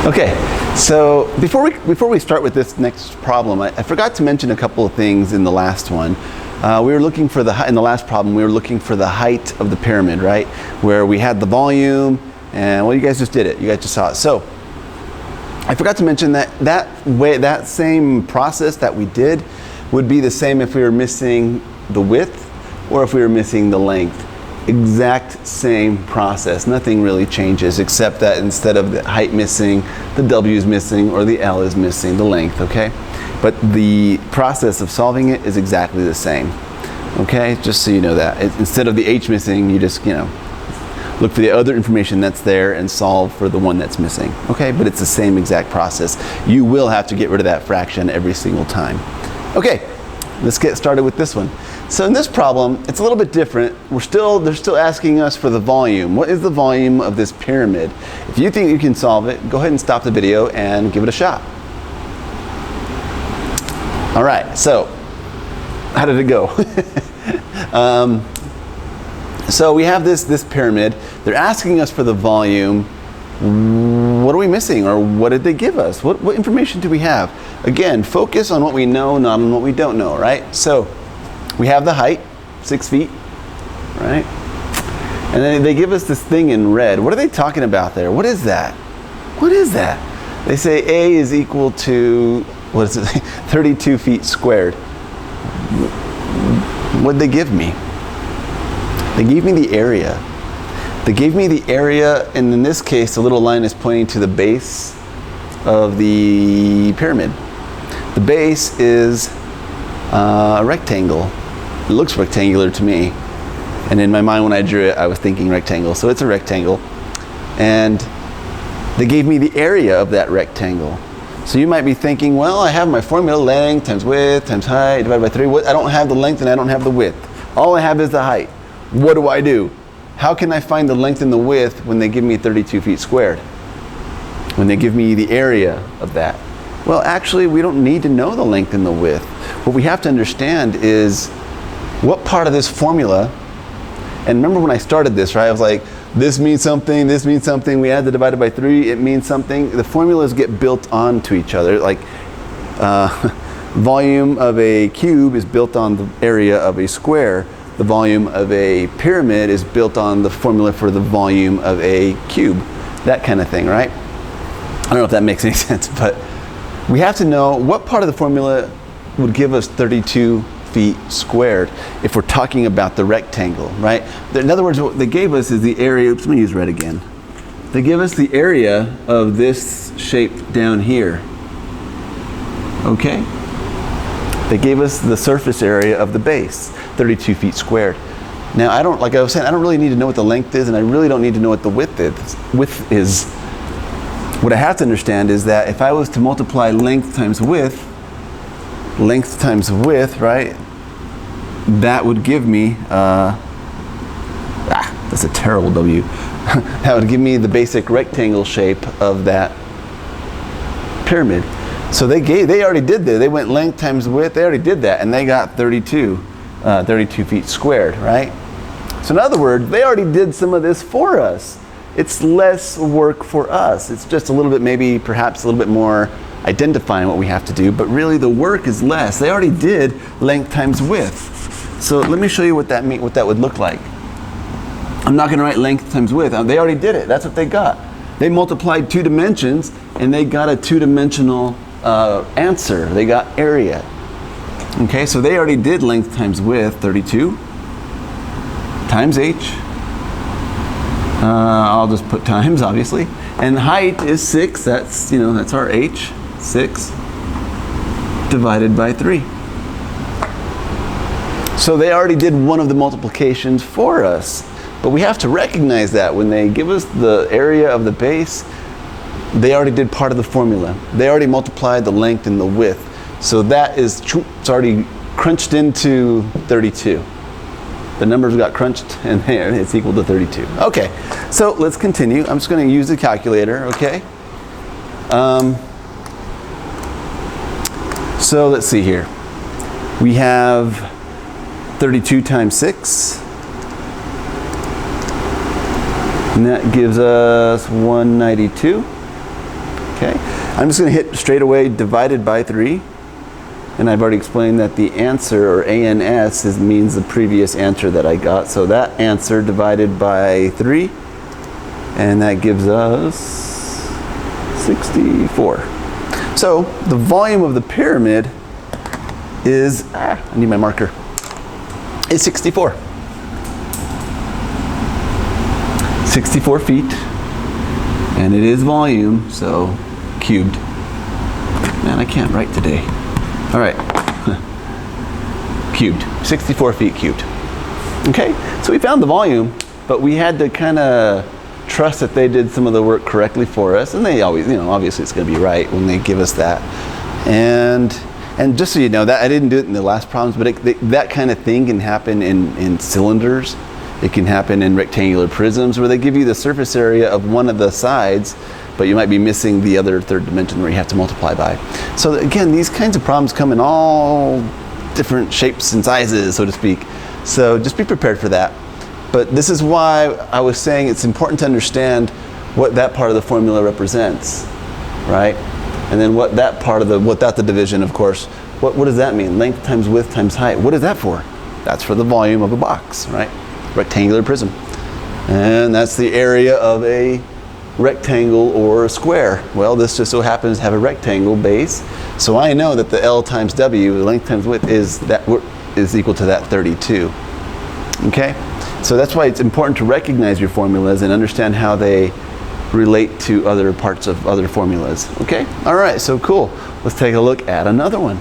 Okay, so before we start with this next problem, I forgot to mention a couple of things in the last one. We were looking for in the last problem, we were looking for the height of the pyramid, right? Where we had the volume, and well, you guys just did it. You guys just saw it. So I forgot to mention that same process that we did would be the same if we were missing the width or if we were missing the length. Exact same process. Nothing really changes except that instead of the height missing, the W is missing or the L is missing, the length, okay? But the process of solving it is exactly the same, okay? Just so you know that. Instead of the H missing, you just, look for the other information that's there and solve for the one that's missing, okay? But it's the same exact process. You will have to get rid of that fraction every single time. Okay, let's get started with this one. So in this problem, it's a little bit different. They're still asking us for the volume. What is the volume of this pyramid? If you think you can solve it, go ahead and stop the video and give it a shot. All right, so how did it go? So we have this pyramid. They're asking us for the volume. What are we missing, or what did they give us? What information do we have? Again, focus on what we know, not on what we don't know, right? So we have the height, 6 feet, right? And then they give us this thing in red. What are they talking about there? What is that? What is that? They say A is equal to, what is it, 32 feet squared. What did they give me? They gave me the area. They gave me the area, and in this case, the little line is pointing to the base of the pyramid. The base is a rectangle. It looks rectangular to me. And in my mind when I drew it, I was thinking rectangle. So it's a rectangle. And they gave me the area of that rectangle. So you might be thinking, well, I have my formula, length times width times height divided by 3. I don't have the length and I don't have the width. All I have is the height. What do I do? How can I find the length and the width when they give me 32 feet squared? When they give me the area of that? Well, actually, we don't need to know the length and the width. What we have to understand is what part of this formula, and remember when I started this, right? I was like, this means something, this means something. We add the divided by 3, it means something. The formulas get built onto each other. Like volume of a cube is built on the area of a square. The volume of a pyramid is built on the formula for the volume of a cube. That kind of thing, right? I don't know if that makes any sense, but we have to know what part of the formula would give us 32 feet squared if we're talking about the rectangle, right? In other words, what they gave us is the area. Oops, let me use red again. They give us the area of this shape down here. Okay? They gave us the surface area of the base, 32 feet squared. Now, like I was saying, I don't really need to know what the length is, and I really don't need to know what the width is. What I have to understand is that if I was to multiply length times width, right, that would give me, that's a terrible W. That would give me the basic rectangle shape of that pyramid. So they already did that. They went length times width, they already did that, and they got 32 feet squared, right? So in other words, they already did some of this for us. It's less work for us. It's just a little bit, maybe perhaps a little bit more identifying what we have to do, but really the work is less. They already did length times width. So let me show you what that would look like. I'm not gonna write length times width. They already did it, that's what they got. They multiplied 2 dimensions and they got a 2-dimensional answer. They got area. Okay, so they already did length times width, 32 times h. I'll just put times, obviously. And height is 6, that's our h, 6 divided by 3. So they already did one of the multiplications for us. But we have to recognize that when they give us the area of the base, they already did part of the formula. They already multiplied the length and the width. So that is, it's already crunched into 32. The numbers got crunched and there, it's equal to 32. Okay, so let's continue. I'm just going to use the calculator, okay? So let's see here. We have 32 times 6. And that gives us 192. Okay, I'm just going to hit straight away divided by 3. And I've already explained that the answer, or ANS, means the previous answer that I got. So that answer divided by 3, and that gives us 64. So the volume of the pyramid is, I need my marker, is 64. 64 feet, and it is volume, so cubed. Man, I can't write today. All right, cubed, 64 feet cubed. Okay, so we found the volume, but we had to kind of trust that they did some of the work correctly for us, and they always, obviously it's going to be right when they give us that. And just so you know, that I didn't do it in the last problems, but that kind of thing can happen in cylinders. It can happen in rectangular prisms where they give you the surface area of one of the sides, but you might be missing the other third dimension where you have to multiply by. So again, these kinds of problems come in all different shapes and sizes, so to speak. So just be prepared for that. But this is why I was saying it's important to understand what that part of the formula represents, right? And then what that part of without the division, of course, what does that mean? Length times width times height. What is that for? That's for the volume of a box, right? Rectangular prism. And that's the area of a rectangle or a square. Well, this just so happens to have a rectangle base, so I know that the L times W, the length times width, is equal to that 32. Okay, so that's why it's important to recognize your formulas and understand how they relate to other parts of other formulas. Okay, all right, so cool. Let's take a look at another one.